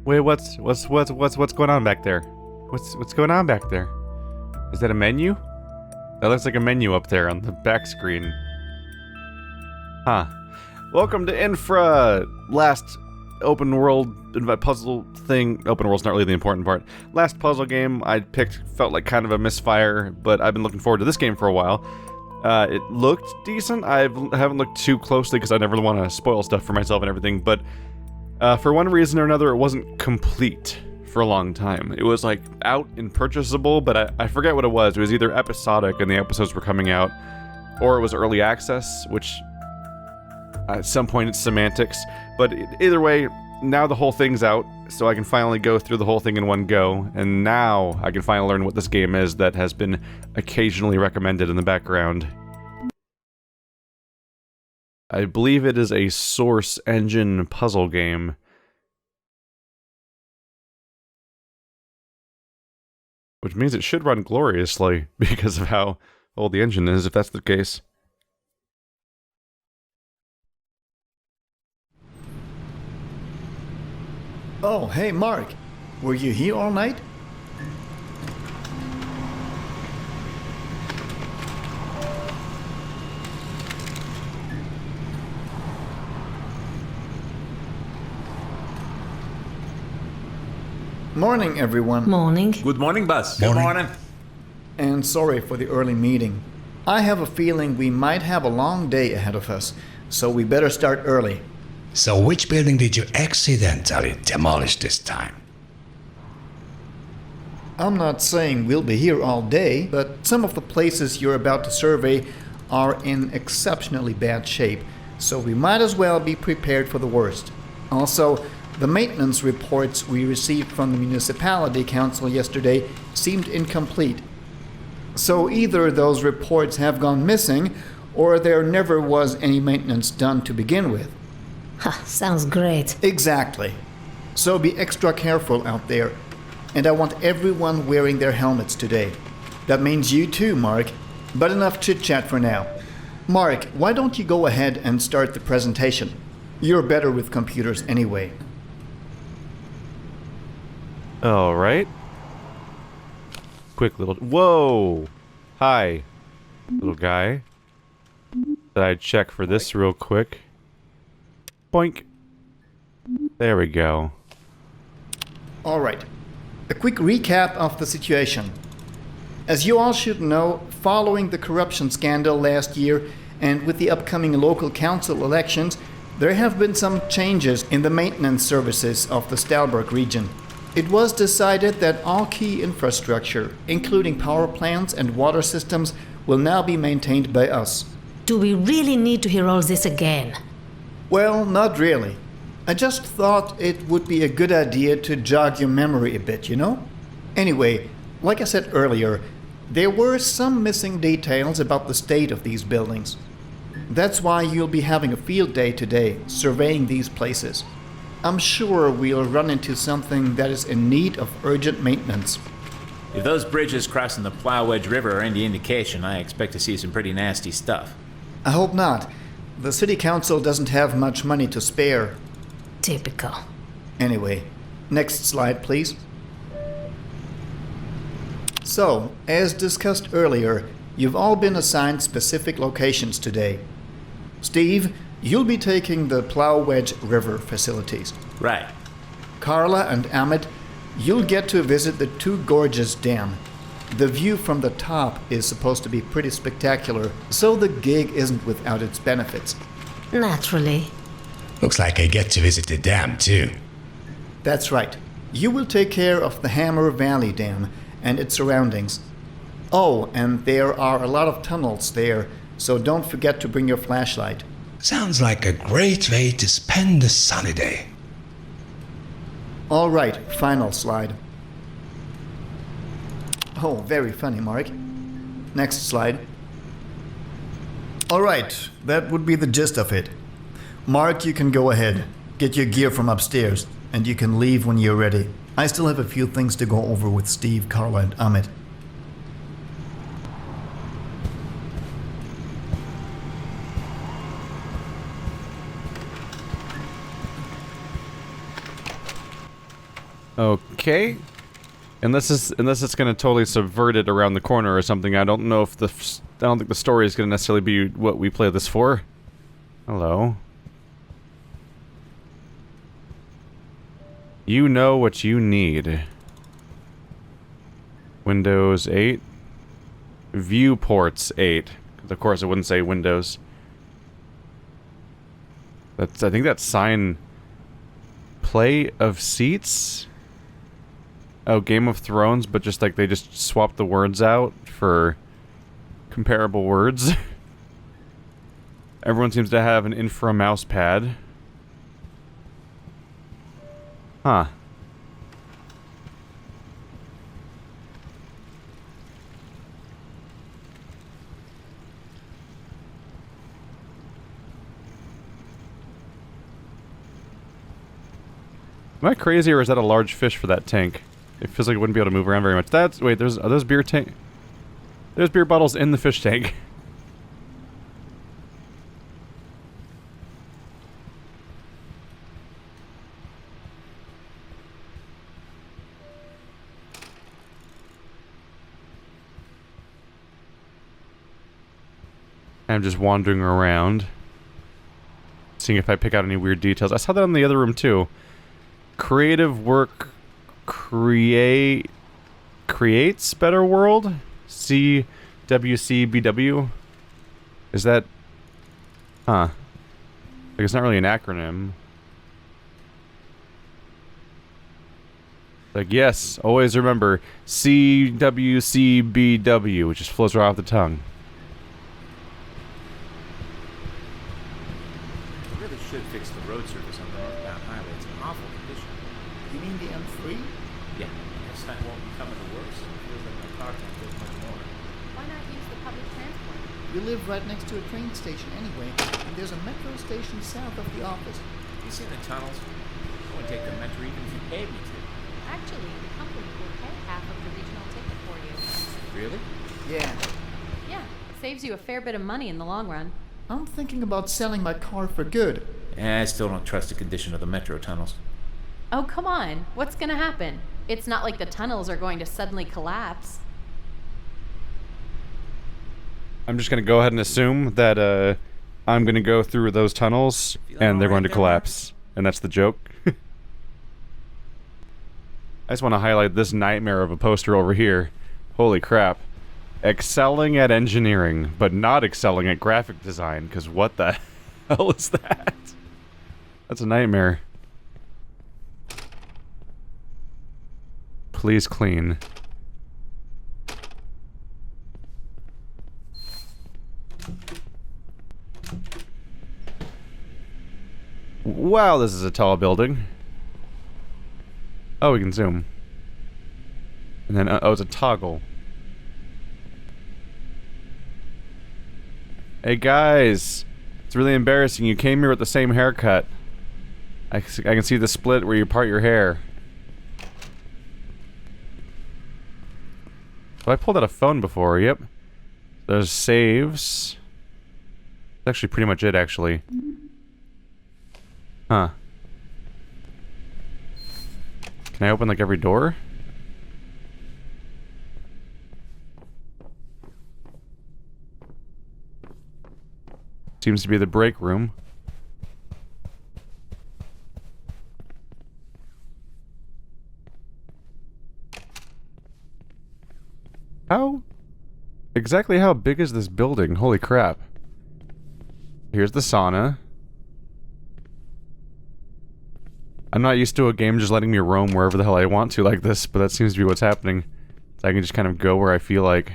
Wait, what's going on back there? What's going on back there? Is that a menu? That looks like a menu up there on the back screen. Huh. Welcome to INFRA! Last open world puzzle thing. Open world's not really the important part. Last puzzle game I picked felt like kind of a misfire, but I've been looking forward to this game for a while. It looked decent. I haven't looked too closely because I never want to spoil stuff for myself and everything, but for one reason or another, it wasn't complete for a long time. It was like out and purchasable, but I forget what it was. It was either episodic and the episodes were coming out, or it was early access, which at some point it's semantics. But either way, now the whole thing's out, so I can finally go through the whole thing in one go, and now I can finally learn what this game is that has been occasionally recommended in the background. I believe it is a Source engine puzzle game. Which means it should run gloriously because of how old the engine is, if that's the case. Oh, hey Mark. Were you here all night? Morning, everyone. Morning. Good morning, boss. Morning. Good morning. And sorry for the early meeting. I have a feeling we might have a long day ahead of us, so we better start early. So which building did you accidentally demolish this time? I'm not saying we'll be here all day, but some of the places you're about to survey are in exceptionally bad shape, so we might as well be prepared for the worst. Also, the maintenance reports we received from the municipality council yesterday seemed incomplete. So either those reports have gone missing, or there never was any maintenance done to begin with. Ha, sounds great. Exactly. So be extra careful out there. And I want everyone wearing their helmets today. That means you too, Mark. But enough chit-chat for now. Mark, why don't you go ahead and start the presentation? You're better with computers anyway. Alright. Quick little... Whoa! Hi, little guy. Did I check for this real quick? Boink. There we go. Alright. A quick recap of the situation. As you all should know, following the corruption scandal last year and with the upcoming local council elections, there have been some changes in the maintenance services of the Stalberg region. It was decided that all key infrastructure, including power plants and water systems, will now be maintained by us. Do we really need to hear all this again? Well, not really. I just thought it would be a good idea to jog your memory a bit, you know? Anyway, like I said earlier, there were some missing details about the state of these buildings. That's why you'll be having a field day today, surveying these places. I'm sure we'll run into something that is in need of urgent maintenance. If those bridges crossing the Plow Wedge River are any indication, I expect to see some pretty nasty stuff. I hope not. The city council doesn't have much money to spare. Typical. Anyway, next slide, please. So, as discussed earlier, you've all been assigned specific locations today. Steve, you'll be taking the Plow Wedge River facilities. Right. Carla and Amit, you'll get to visit the Two Gorges Dam. The view from the top is supposed to be pretty spectacular, so the gig isn't without its benefits. Naturally. Looks like I get to visit the dam too. That's right. You will take care of the Hammer Valley Dam and its surroundings. Oh, and there are a lot of tunnels there, so don't forget to bring your flashlight. Sounds like a great way to spend a sunny day. All right, final slide. Oh, very funny, Mark. Next slide. All right, that would be the gist of it. Mark, you can go ahead. Get your gear from upstairs, and you can leave when you're ready. I still have a few things to go over with Steve, Carla, and Amit. Okay. Unless it's gonna totally subvert it around the corner or something. I don't know if I don't think the story is gonna necessarily be what we play this for. Hello. You know what you need. Windows 8. Viewports 8. Of course, it wouldn't say Windows. I think that's sign. Play of seats. Oh, Game of Thrones, but just like they just swapped the words out for comparable words. Everyone seems to have an INFRA mouse pad. Huh. Am I crazy, or is that a large fish for that tank? It feels like it wouldn't be able to move around very much. Wait, are those beer tank? There's beer bottles in the fish tank. I'm just wandering around, seeing if I pick out any weird details. I saw that in the other room too. Creative work creates better world? CWCBW? Is that... Huh. Like, it's not really an acronym. Like, yes, always remember CWCBW, which just flows right off the tongue. They really should fix the road surface on the northbound highway. It's in awful condition. You mean the M3? Yeah, next time won't be coming to worse. It feels like my car can't take much more. Why not use the public transport? We live right next to a train station anyway, and there's a metro station south of the office. You seen the tunnels? I wouldn't take the metro even if you paid me to. Actually, the company will pay half of the regional ticket for you. Really? Yeah. Yeah, saves you a fair bit of money in the long run. I'm thinking about selling my car for good. I still don't trust the condition of the metro tunnels. Oh, come on. What's gonna happen? It's not like the tunnels are going to suddenly collapse. I'm just gonna go ahead and assume that, I'm gonna go through those tunnels, and they're going to collapse. And that's the joke. I just want to highlight this nightmare of a poster over here. Holy crap. Excelling at engineering, but not excelling at graphic design, because what the hell is that? That's a nightmare. Please clean. Wow, this is a tall building. Oh, we can zoom. And then, oh, it's a toggle. Hey guys, it's really embarrassing. You came here with the same haircut. I can see the split where you part your hair. So I pulled out a phone before, yep. There's saves. That's actually pretty much it, actually. Huh. Can I open, like, every door? Seems to be the break room. Exactly how big is this building? Holy crap. Here's the sauna. I'm not used to a game just letting me roam wherever the hell I want to like this, but that seems to be what's happening. So I can just kind of go where I feel like.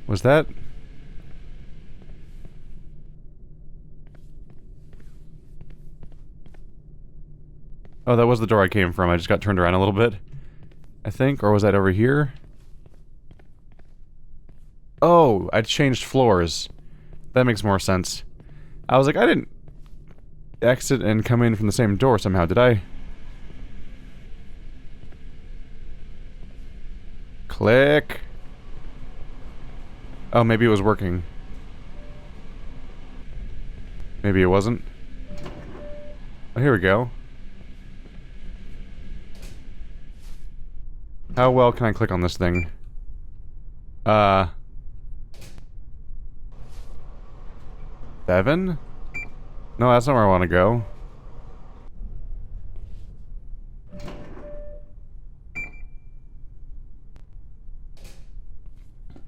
Was that... Oh, that was the door I came from. I just got turned around a little bit, I think. Or was that over here? Oh, I changed floors. That makes more sense. I was like, I didn't exit and come in from the same door somehow, did I? Click. Oh, maybe it was working. Maybe it wasn't. Oh, here we go. How well can I click on this thing? 7? No, that's not where I want to go.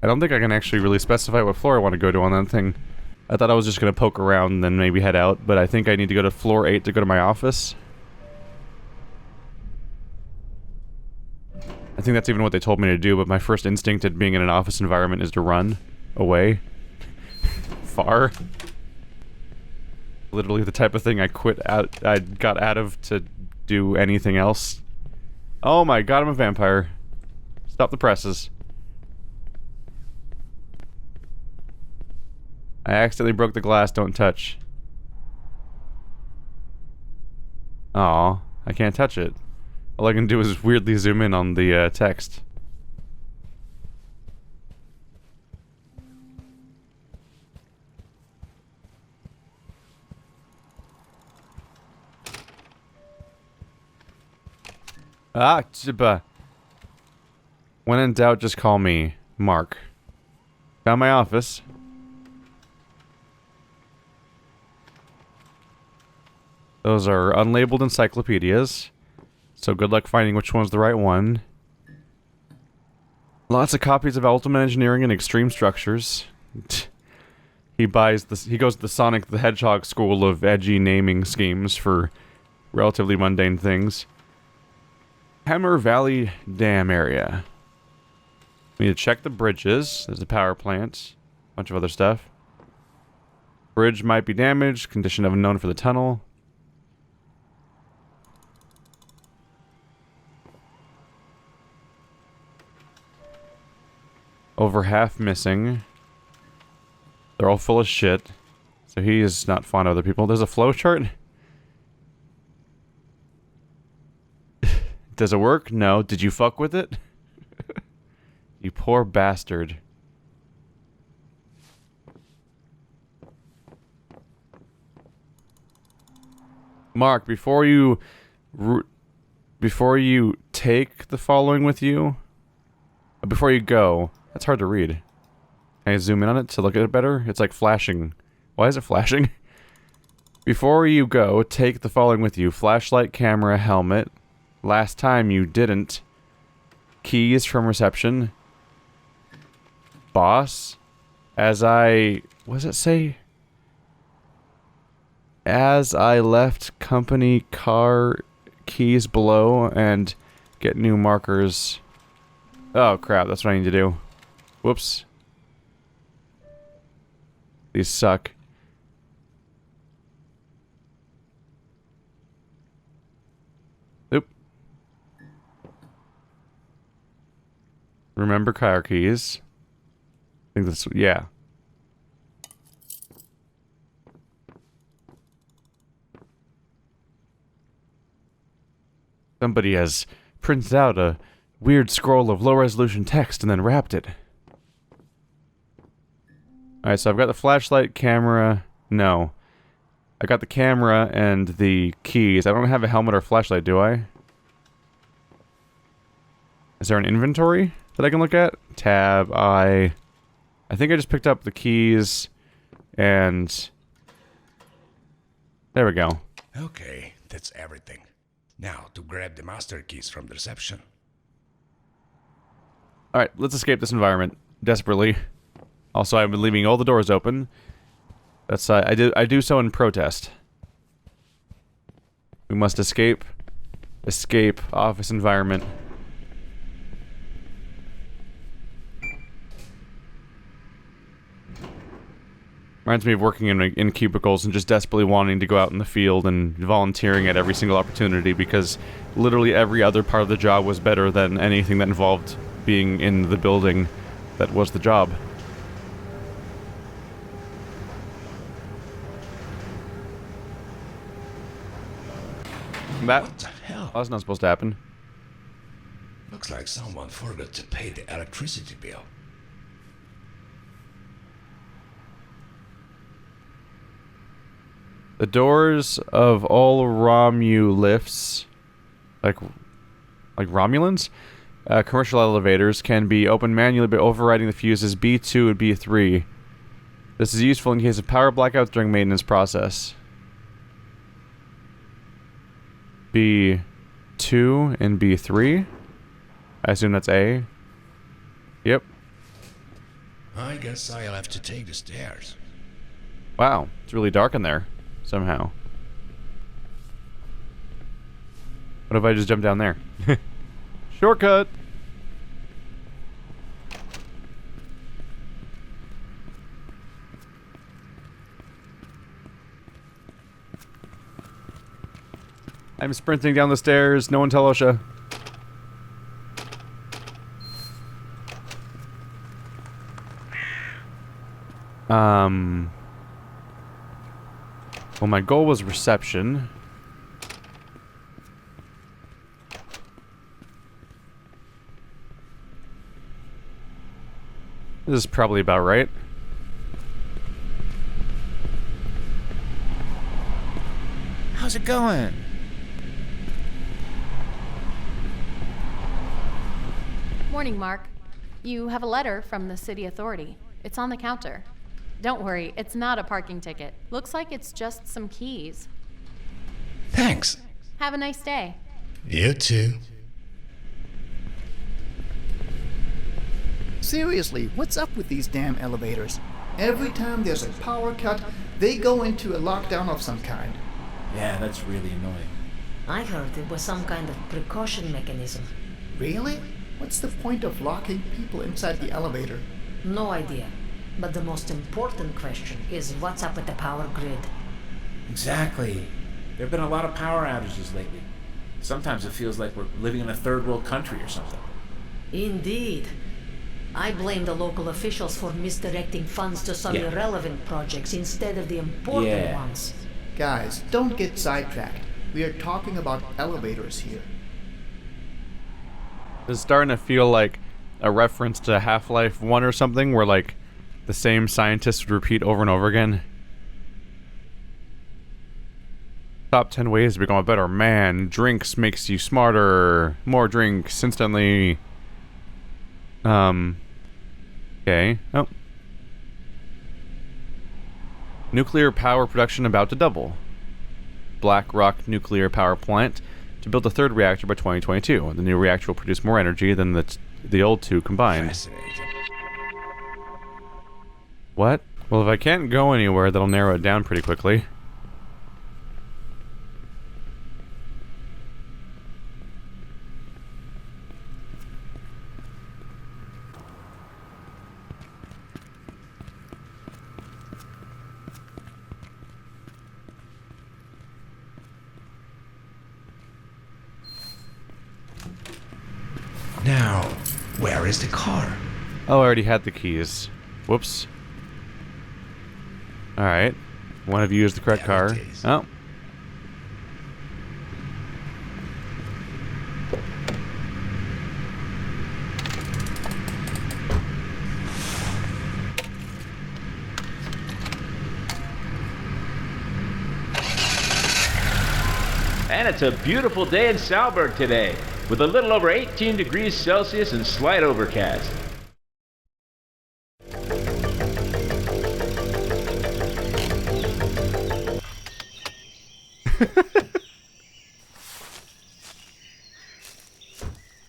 I don't think I can actually really specify what floor I want to go to on that thing. I thought I was just going to poke around and then maybe head out, but I think I need to go to floor 8 to go to my office. I think that's even what they told me to do, but my first instinct at being in an office environment is to run away. Far. Literally the type of thing I got out of to do anything else. Oh my god, I'm a vampire. Stop the presses. I accidentally broke the glass, don't touch. Aw, I can't touch it. All I can do is weirdly zoom in on the text. Ah, chiba. When in doubt, just call me Mark. Found my office. Those are unlabeled encyclopedias. So good luck finding which one's the right one. Lots of copies of Ultimate Engineering and Extreme Structures. He goes to the Sonic the Hedgehog school of edgy naming schemes for relatively mundane things. Hammer Valley Dam area. We need to check the bridges. There's a power plant. Bunch of other stuff. Bridge might be damaged. Condition unknown for the tunnel. Over half missing. They're all full of shit. So he is not fond of other people. There's a flowchart. Does it work? No. Did you fuck with it? You poor bastard. Mark, before you take the following with you, before you go, that's hard to read. Can I zoom in on it to look at it better? It's like flashing. Why is it flashing? Before you go, take the following with you. Flashlight, camera, helmet. Last time you didn't. Keys from reception. Boss. What does it say? As I left company car, keys below, and get new markers. Oh crap, that's what I need to do. Whoops. These suck. Oop. Remember car keys. I think that's, yeah. Somebody has printed out a weird scroll of low-resolution text and then wrapped it. Alright, so I've got the flashlight, camera... No. I got the camera and the keys. I don't have a helmet or flashlight, do I? Is there an inventory that I can look at? Tab, I think I just picked up the keys and... There we go. Okay, that's everything. Now, to grab the master keys from the reception. Alright, let's escape this environment. Desperately. Also, I've been leaving all the doors open. That's, I do so in protest. We must escape. Escape office environment. Reminds me of working in cubicles and just desperately wanting to go out in the field and volunteering at every single opportunity because literally every other part of the job was better than anything that involved being in the building that was the job. What the hell? That's not supposed to happen. Looks like someone forgot to pay the electricity bill. The doors of all Romu lifts, like Romulans, commercial elevators can be opened manually by overriding the fuses B2 and B3. This is useful in case of power blackouts during maintenance process. B2 and B3. I assume that's A. Yep. I guess I'll have to take the stairs. Wow, it's really dark in there, somehow. What if I just jump down there? Shortcut! I'm sprinting down the stairs, no one tell OSHA. Well, my goal was reception. This is probably about right. How's it going? Morning, Mark. You have a letter from the city authority. It's on the counter. Don't worry, it's not a parking ticket. Looks like it's just some keys. Thanks. Have a nice day. You too. Seriously, what's up with these damn elevators? Every time there's a power cut, they go into a lockdown of some kind. Yeah, that's really annoying. I heard it was some kind of precaution mechanism. Really? What's the point of locking people inside the elevator? No idea. But the most important question is what's up with the power grid? Exactly. There have been a lot of power outages lately. Sometimes it feels like we're living in a third world country or something. Indeed. I blame the local officials for misdirecting funds to some irrelevant projects instead of the important ones. Guys, don't get sidetracked. We are talking about elevators here. It's starting to feel like a reference to Half-Life 1 or something, where like the same scientists would repeat over and over again. Top 10 ways to become a better man. Drinks makes you smarter. More drinks instantly. Okay. Oh. Nuclear power production about to double. Black Rock nuclear power plant to build a third reactor by 2022. The new reactor will produce more energy than the old two combined. Fascinating. What? Well, if I can't go anywhere, that'll narrow it down pretty quickly. Now, where is the car? Oh, I already had the keys. Whoops. Alright. One of you is the correct There it car. is. Oh. And it's a beautiful day in Salberg today, with a little over 18 degrees Celsius and slight overcast.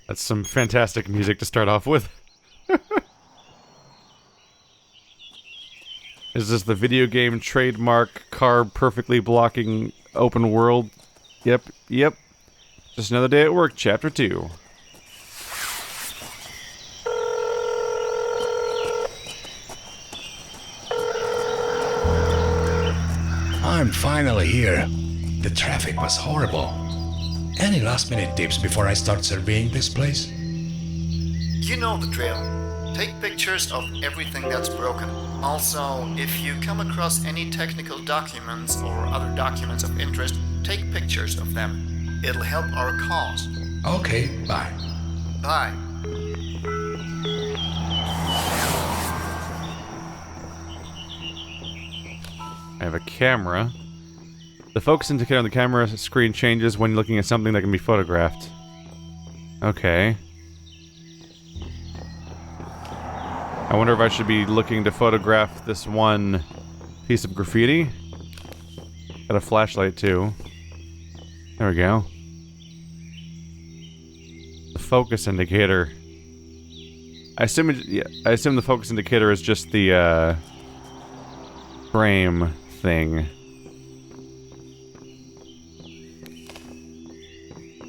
That's some fantastic music to start off with. Is this the video game trademark car perfectly blocking open world? Yep. Just another day at work, chapter 2. I'm finally here. The traffic was horrible. Any last minute tips before I start surveying this place? You know the drill. Take pictures of everything that's broken. Also, if you come across any technical documents or other documents of interest, take pictures of them. It'll help our cause. Okay, bye. Bye. I have a camera. The focus indicator on the camera screen changes when looking at something that can be photographed. Okay. I wonder if I should be looking to photograph this one piece of graffiti. Got a flashlight too. There we go. The focus indicator. I assume the focus indicator is just the frame thing.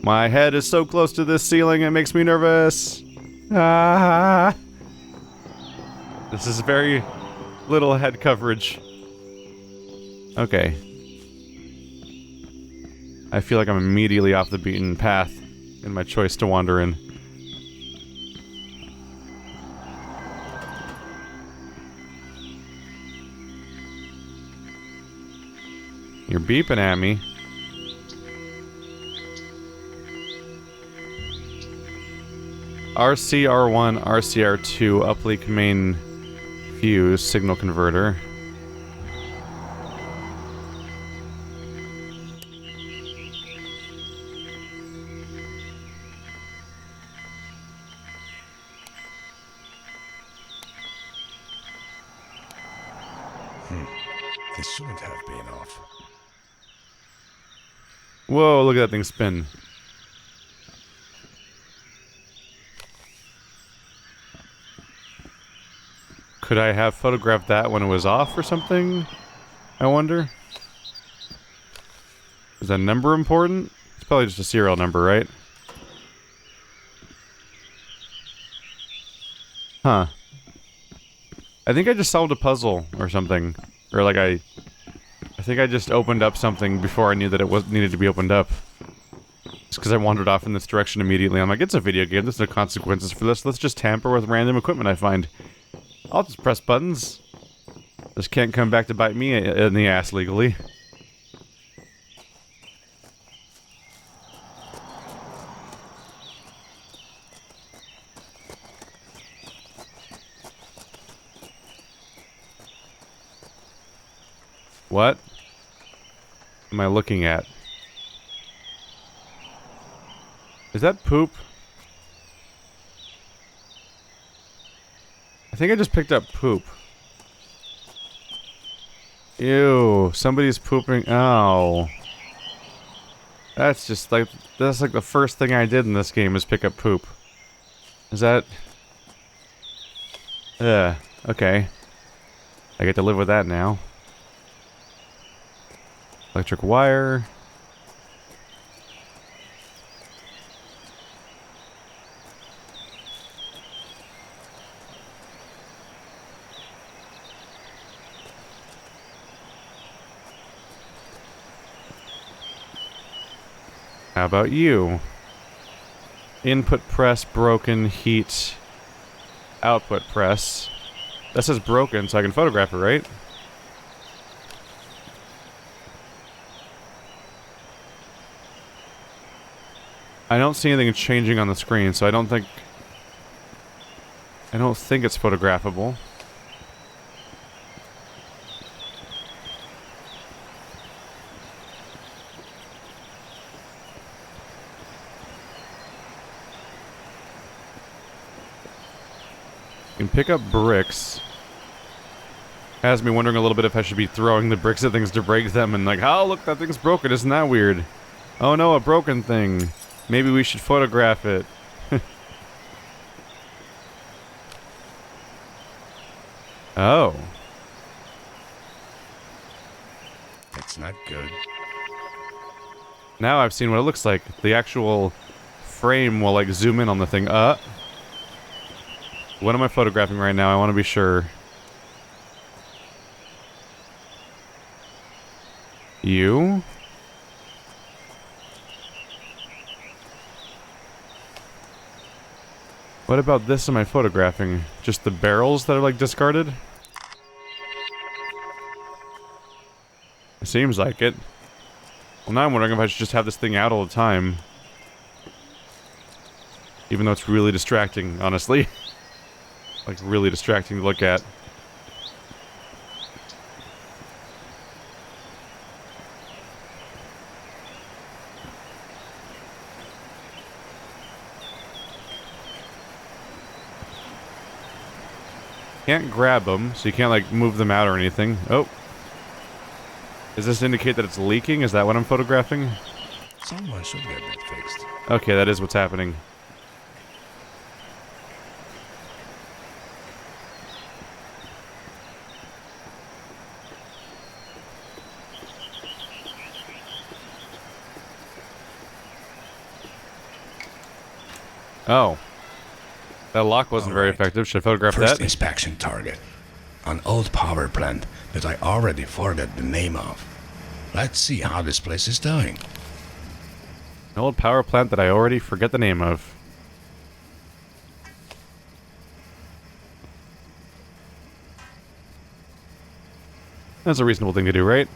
My head is so close to this ceiling, it makes me nervous. Ah. This is very little head coverage. Okay. I feel like I'm immediately off the beaten path in my choice to wander in. You're beeping at me. RCR1, RCR2, uplink main fuse, signal converter. This shouldn't have been off. Whoa, look at that thing spin. Could I have photographed that when it was off or something? I wonder. Is that number important? It's probably just a serial number, right? Huh. I think I just solved a puzzle or something. Or like I think I just opened up something before I knew that it needed to be opened up. Just because I wandered off in this direction immediately. I'm like, it's a video game, there's no consequences for this. Let's just tamper with random equipment I find. I'll just press buttons. This can't come back to bite me in the ass legally. What am I looking at? Is that poop? I think I just picked up poop. Ew, somebody's pooping. Oh. That's just like, that's like the first thing I did in this game is pick up poop. Is that... okay. I get to live with that now. Electric wire. How about you? Input press, broken, heat, output press. That says broken, so I can photograph it, right? I don't see anything changing on the screen, so I don't think it's photographable. You can pick up bricks. Has me wondering a little bit if I should be throwing the bricks at things to break them and like, oh look, that thing's broken, isn't that weird? Oh no, a broken thing. Maybe we should photograph it. Oh. That's not good. Now I've seen what it looks like. The actual frame will like zoom in on the thing. What am I photographing right now? I want to be sure. You? What about this am I photographing? Just the barrels that are like discarded? It seems like it. Well, now I'm wondering if I should just have this thing out all the time. Even though it's really distracting, honestly. Like, really distracting to look at. Can't grab them, so you can't, like, move them out or anything. Oh. Does this indicate that it's leaking? Is that what I'm photographing? Someone should get that fixed. Okay, that is what's happening. Oh. That lock wasn't very effective. Should I photograph First that? inspection target. An old power plant that I already forgot the name of. Let's see how this place is doing. An old power plant that I already forget the name of. That's a reasonable thing to do, right?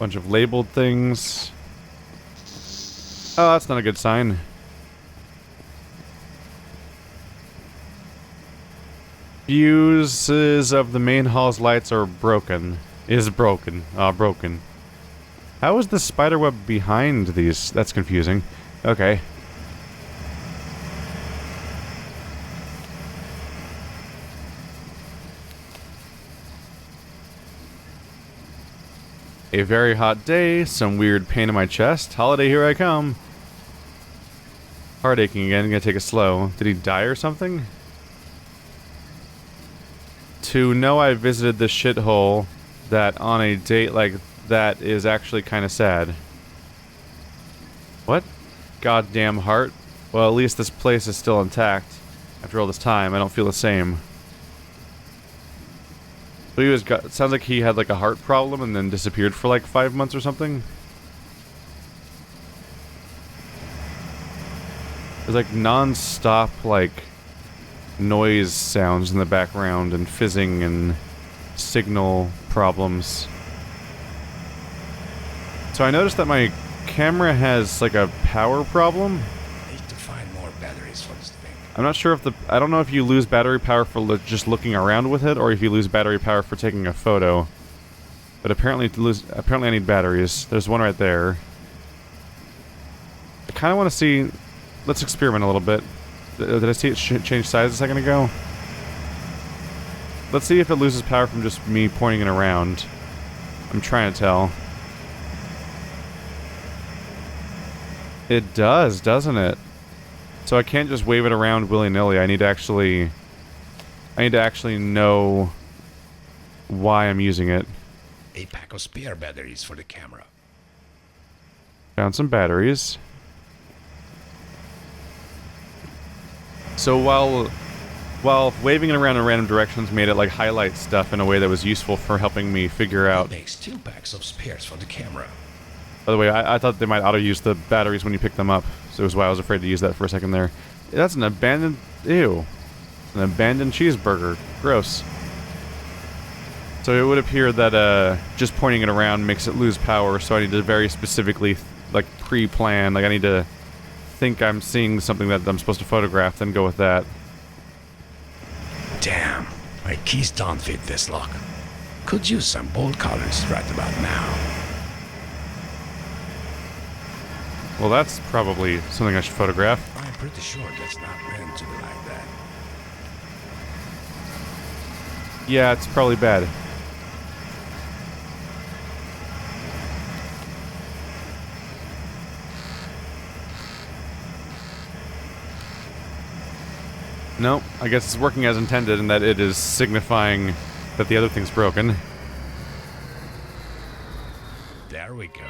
Bunch of labeled things. Oh, that's not a good sign. Fuses of the main hall's lights are broken. Broken. How is the spiderweb behind these? That's confusing. Okay. A very hot day, some weird pain in my chest. Holiday, here I come. Heart aching again, gonna take it slow. Did he die or something? To know I visited this shithole that on a date like that is actually kind of sad. What? Goddamn heart. Well, at least this place is still intact. After all this time, I don't feel the same. So he was sounds like he had like a heart problem and then disappeared for like 5 months or something. There's like non-stop like noise sounds in the background and fizzing and signal problems. So I noticed that my camera has like a power problem. Need to find more batteries for this thing. I'm not sure if I don't know if you lose battery power for just looking around with it or if you lose battery power for taking a photo. But apparently I need batteries. There's one right there. I kind of want to see. Let's experiment a little bit. Did I see it change size a second ago? Let's see if it loses power from just me pointing it around. I'm trying to tell. It does, doesn't it? So I can't just wave it around willy-nilly. I need to actually know why I'm using it. A pack of spare batteries for the camera. Found some batteries. So while waving it around in random directions made it like highlight stuff in a way that was useful for helping me figure out. It makes 2 packs of spares for the camera. By the way, I thought they might auto-use the batteries when you pick them up, so it was why I was afraid to use that for a second there. That's an abandoned... Ew. An abandoned cheeseburger. Gross. So it would appear that just pointing it around makes it lose power, so I need to very specifically, like, pre-plan. Like, I need to think I'm seeing something that I'm supposed to photograph, then go with that. Damn, my keys don't fit this lock. Could use some bolt cutters right about now. Well, that's probably something I should photograph. I'm pretty sure that's not meant to be like that. Yeah, it's probably bad. Nope, I guess it's working as intended in that it is signifying that the other thing's broken. There we go.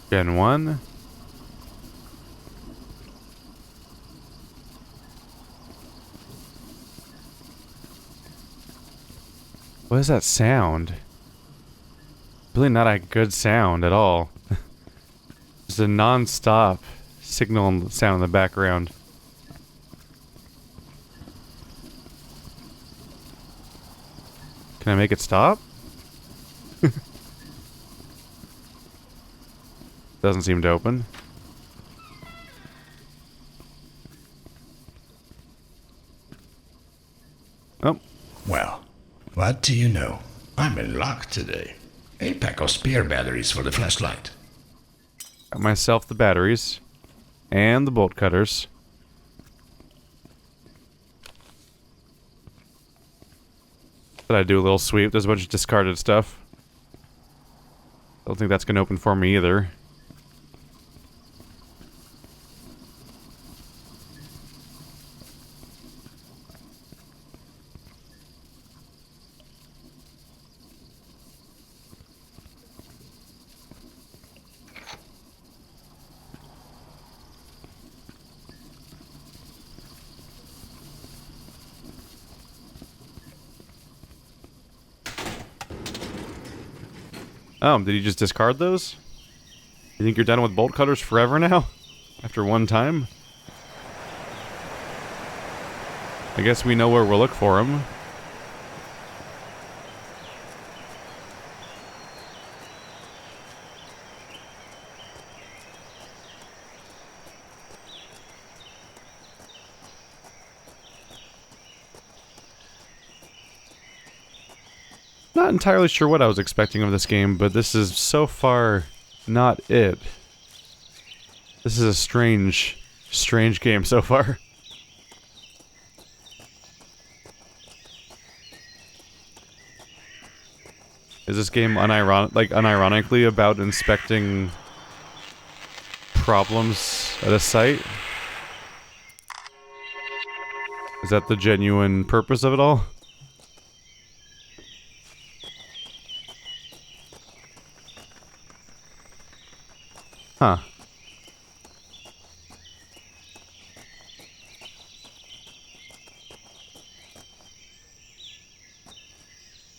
Gen 1. What is that sound? Really not a good sound at all. Just a non-stop signal sound in the background. Can I make it stop? Doesn't seem to open. Oh. Well, what do you know? I'm in luck today. A pack of spare batteries for the flashlight. Got myself the batteries. And the bolt cutters. Did I do a little sweep? There's a bunch of discarded stuff. Don't think that's gonna open for me either. Oh, did you just discard those? You think you're done with bolt cutters forever now? After one time? I guess we know where we'll look for them. Not entirely sure what I was expecting of this game, but this is so far not it. This is a strange game so far. Is this game unironically about inspecting problems at a site? Is that the genuine purpose of it all? Huh.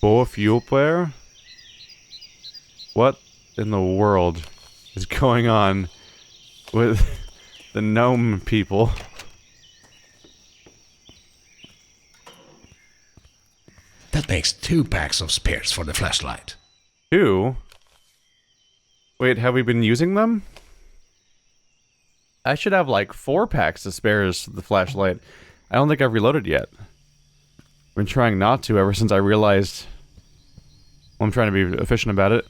Boa fuel player? What in the world is going on with the gnome people? That makes 2 packs of spares for the flashlight. 2? Wait, have we been using them? I should have like 4 packs of spares for the flashlight. I don't think I've reloaded yet. I've been trying not to ever since I realized... Well, I'm trying to be efficient about it.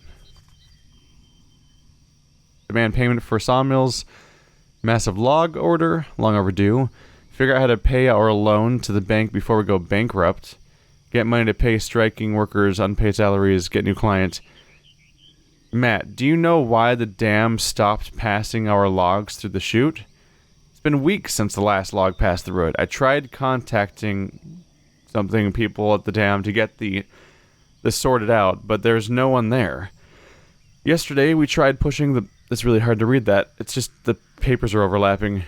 Demand payment for sawmills. Massive log order. Long overdue. Figure out how to pay our loan to the bank before we go bankrupt. Get money to pay striking workers, unpaid salaries, get new clients. Matt, do you know why the dam stopped passing our logs through the chute? It's been weeks since the last log passed through it. I tried contacting people at the dam to get this sorted out, but there's no one there. Yesterday, we tried pushing it's really hard to read that. It's just the papers are overlapping.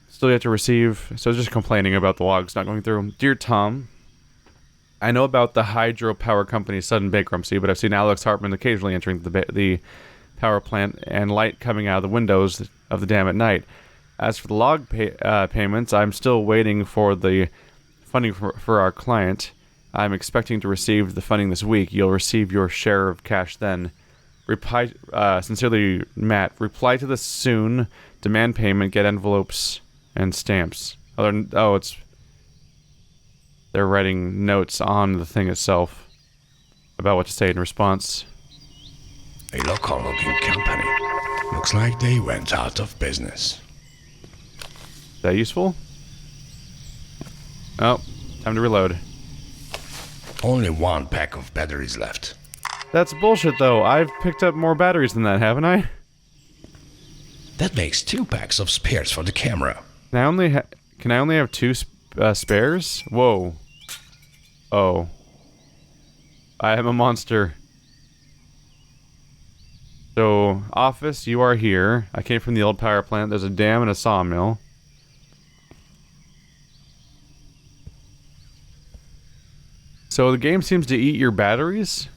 Still yet to receive, so just complaining about the logs not going through. Dear Tom, I know about the hydropower company's sudden bankruptcy, but I've seen Alex Hartman occasionally entering the power plant and light coming out of the windows of the dam at night. As for the log payments, I'm still waiting for the funding for our client. I'm expecting to receive the funding this week. You'll receive your share of cash then. Sincerely, Matt. Reply to this soon. Demand payment. Get envelopes and stamps. They're writing notes on the thing itself about what to say in response. A local-looking company. Looks like they went out of business. Is that useful? Oh, time to reload. Only 1 pack of batteries left. That's bullshit, though. I've picked up more batteries than that, haven't I? That makes 2 packs of spares for the camera. Can I only have 2 spares? Whoa. Oh. I am a monster. So, office, you are here. I came from the old power plant. There's a dam and a sawmill. So the game seems to eat your batteries?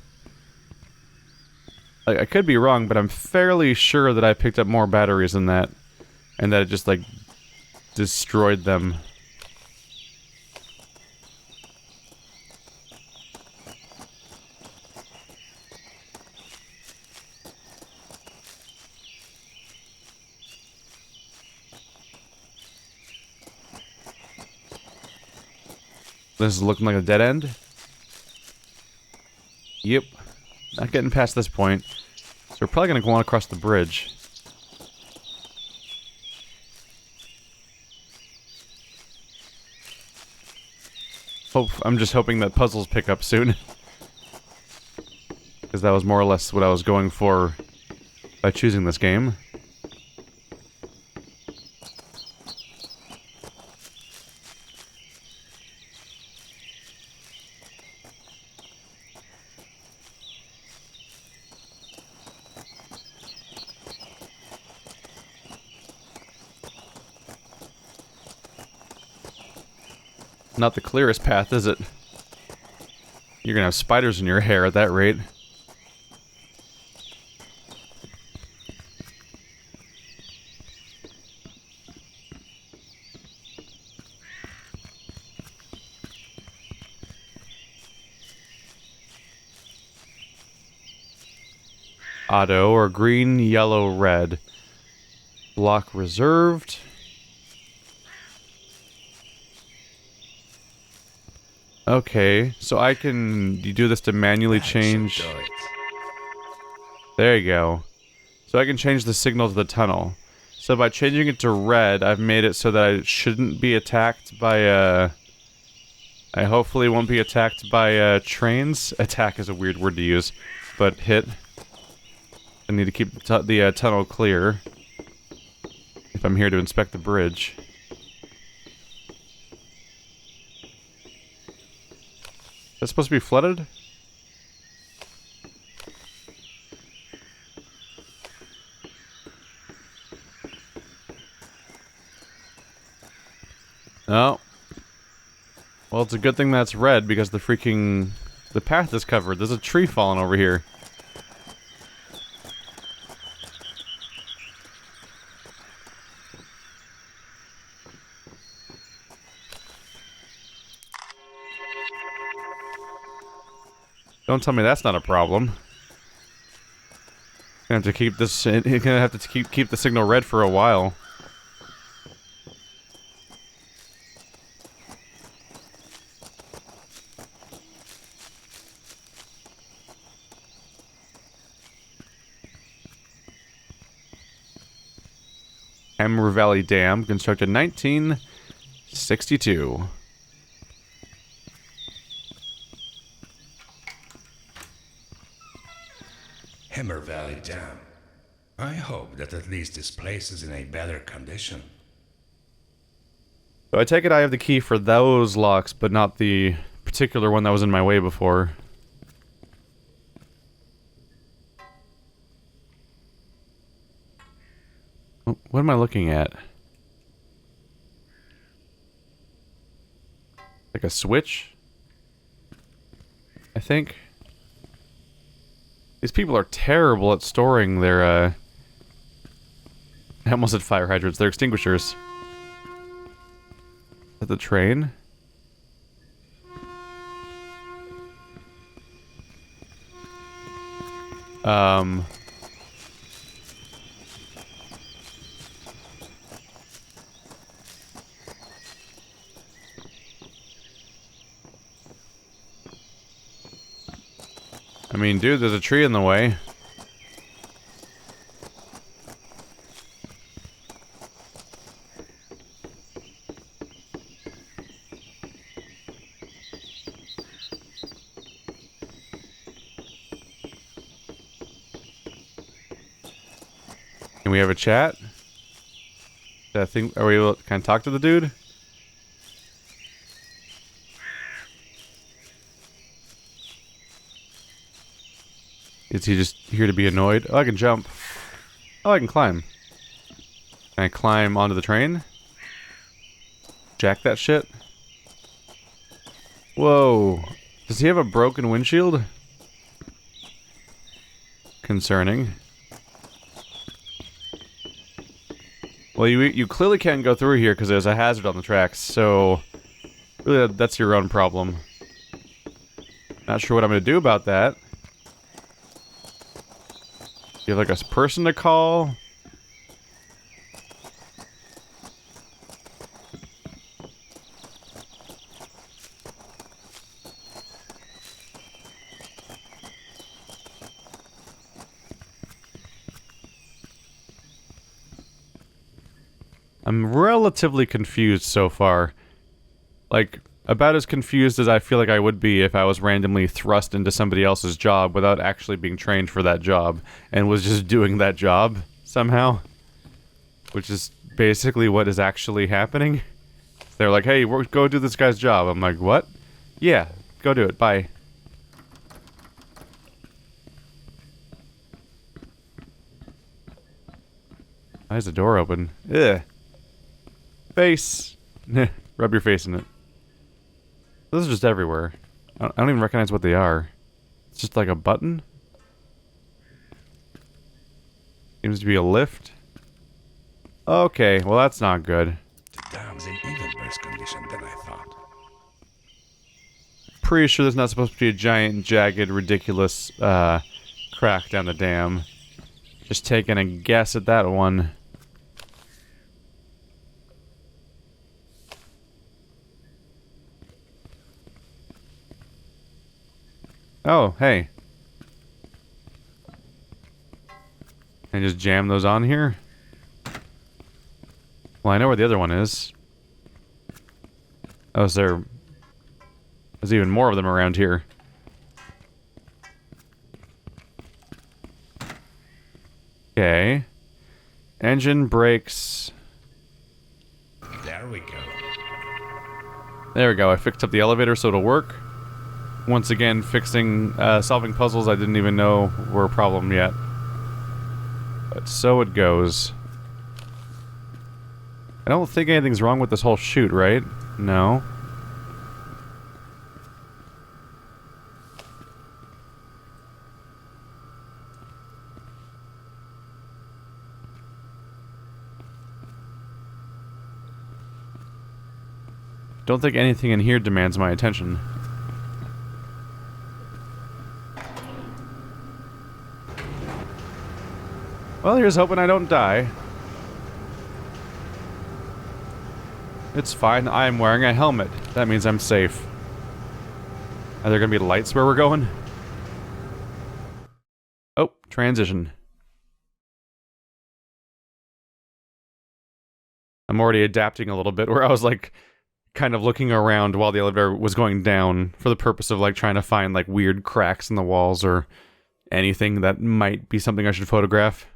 Like, I could be wrong, but I'm fairly sure that I picked up more batteries than that. And that it just, like, destroyed them. This is looking like a dead end. Yep. Not getting past this point. So we're probably going to go on across the bridge. I'm just hoping that puzzles pick up soon. Because that was more or less what I was going for by choosing this game. Not the clearest path, is it? You're gonna have spiders in your hair at that rate. Auto or green, yellow, red. Block reserved. Okay, so I can... You do this to manually change... There you go. So I can change the signal to the tunnel. So by changing it to red, I've made it so that I shouldn't be attacked by, I hopefully won't be attacked by, trains. Attack is a weird word to use. But hit. I need to keep the tunnel clear. If I'm here to inspect the bridge. That's supposed to be flooded? No. Well, it's a good thing that's red because the path is covered. There's a tree falling over here. Don't tell me that's not a problem. Gonna have to keep this. You're gonna have to keep the signal red for a while. Hammer Valley Dam, constructed 1962. Hammer Valley Dam. I hope that at least this place is in a better condition. So I take it I have the key for those locks, but not the particular one that was in my way before. What am I looking at? Like a switch? I think. These people are terrible at storing their, I almost said fire hydrants, their extinguishers. At the train? I mean, dude, there's a tree in the way. Can we have a chat? Are we able to kind of talk to the dude? Is he just here to be annoyed? Oh, I can jump. Oh, I can climb. Can I climb onto the train? Jack that shit? Whoa. Does he have a broken windshield? Concerning. Well, you clearly can't go through here because there's a hazard on the tracks, so... Really, that's your own problem. Not sure what I'm going to do about that. You have like a person to call? I'm relatively confused so far. Like, About as confused as I feel like I would be if I was randomly thrust into somebody else's job without actually being trained for that job, and was just doing that job somehow. Which is basically what is actually happening. They're like, hey, go do this guy's job. I'm like, what? Yeah, go do it, bye. Why is the door open? Ugh. Face! Rub your face in it. Those are just everywhere. I don't even recognize what they are. It's just like a button? Seems to be a lift. Okay, well that's not good. The dam's in even worse condition than I thought. Pretty sure there's not supposed to be a giant, jagged, ridiculous, crack down the dam. Just taking a guess at that one. Oh, hey. Can I just jam those on here? Well, I know where the other one is. Oh, so there's even more of them around here. Okay. Engine, brakes. There we go. There we go. I fixed up the elevator so it'll work. Once again, solving puzzles I didn't even know were a problem yet. But so it goes. I don't think anything's wrong with this whole chute, right? No. Don't think anything in here demands my attention. Well, here's hoping I don't die. It's fine, I am wearing a helmet. That means I'm safe. Are there gonna be lights where we're going? Oh, transition. I'm already adapting a little bit, where I was like, kind of looking around while the elevator was going down for the purpose of like trying to find like weird cracks in the walls or anything that might be something I should photograph.